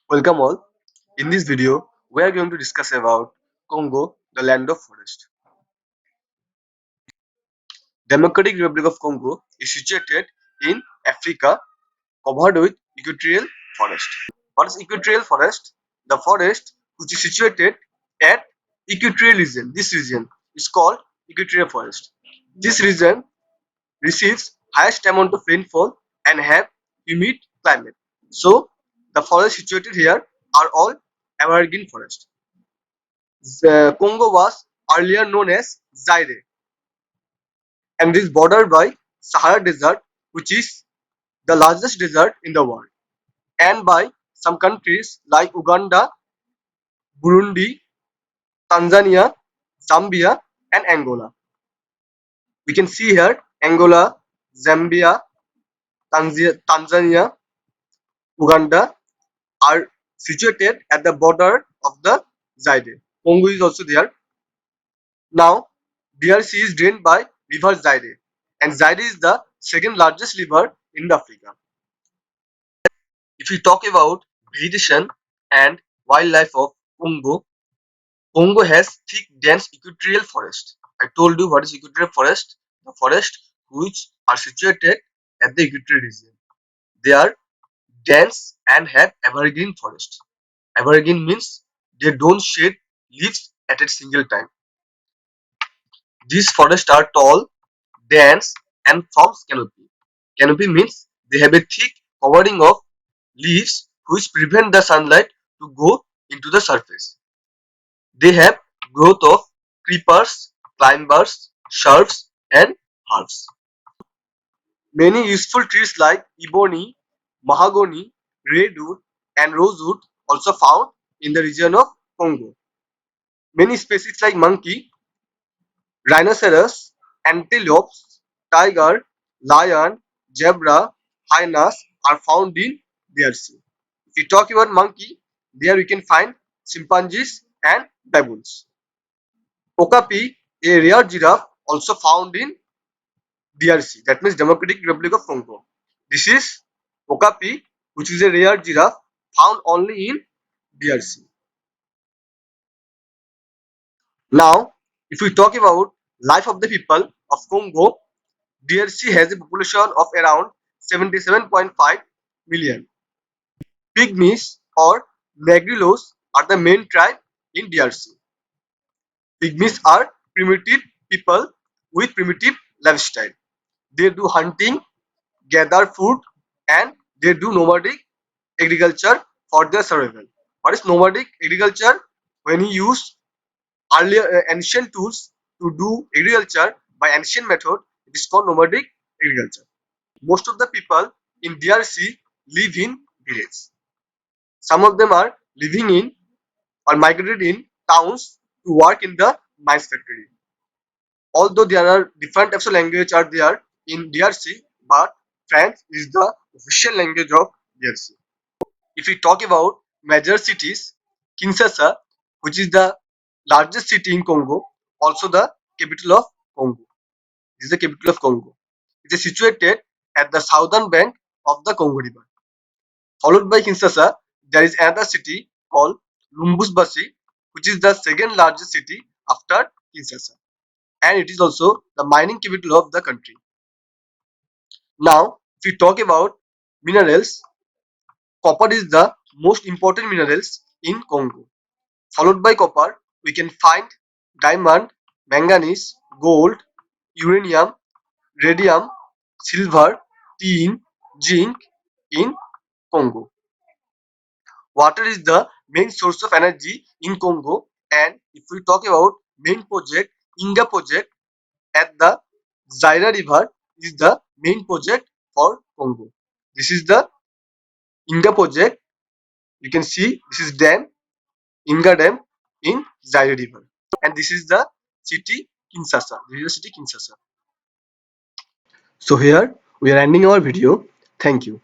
Welcome all. In this video, we are going to discuss about Congo, the land of forest. Democratic Republic of Congo is situated in Africa, covered with equatorial forest. What is equatorial forest? The forest which is situated at equatorial region. This region is called equatorial forest. This region receives highest amount of rainfall and have humid climate. So, the forests situated here are all evergreen forest. The Congo was earlier known as Zaire and is bordered by Sahara Desert, which is the largest desert in the world, and by some countries like Uganda, Burundi, Tanzania, Zambia, and Angola. We can see here Angola, Zambia, Tanzania, Uganda are situated at the border of the Zaire. Congo is also there. Now, DRC is drained by river Zaire, and Zaire is the second largest river in Africa. If we talk about vegetation and wildlife of Congo, Congo has thick, dense equatorial forest. I told you what is equatorial forest. The forest which are situated at the equatorial region. They are dense and have evergreen forest. Evergreen means they don't shed leaves at a single time. These forests are tall, dense, and forms canopy. Canopy means they have a thick covering of leaves which prevent the sunlight to go into the surface. They have growth of creepers, climbers, shrubs, and herbs. Many useful trees like ebony, mahogany, redwood, and rosewood also found in the region of Congo. Many species like monkey, rhinoceros, antelopes, tiger, lion, zebra, hyenas are found in DRC. If we talk about monkey, there we can find chimpanzees and baboons. Okapi, a rare giraffe, also found in DRC, that means Democratic Republic of Congo. This is Okapi, which is a rare giraffe found only in DRC. Now, if we talk about life of the people of Congo, DRC has a population of around 77.5 million. Pygmies or Negrilos are the main tribe in DRC. Pygmies are primitive people with primitive lifestyle. They do hunting, gather food, and they do nomadic agriculture for their survival. What is nomadic agriculture? When you use earlier ancient tools to do agriculture by ancient method, it is called nomadic agriculture. Most of the people in DRC live in villages. Some of them are living in or migrated in towns to work in the maize factory. Although there are different types of language are there in DRC, but French is the official language of DRC. If we talk about major cities, Kinshasa, which is the largest city in Congo, also the capital of Congo. This is the capital of Congo. It is situated at the southern bank of the Congo River. Followed by Kinshasa, there is another city called Lumbusbasi, which is the second largest city after Kinshasa, and it is also the mining capital of the country. Now, if we talk about minerals, copper is the most important minerals in Congo. Followed by copper, we can find diamond, manganese, gold, uranium, radium, silver, tin, zinc in Congo. Water is the main source of energy in Congo, and if we talk about main project, Inga project at the Zaire River is the main project for Congo. This is the Inga project. You can see this is dam, Inga Dam in Zaire River, and this is the city Kinshasa. This is the city Kinshasa. So here we are ending our video. Thank you.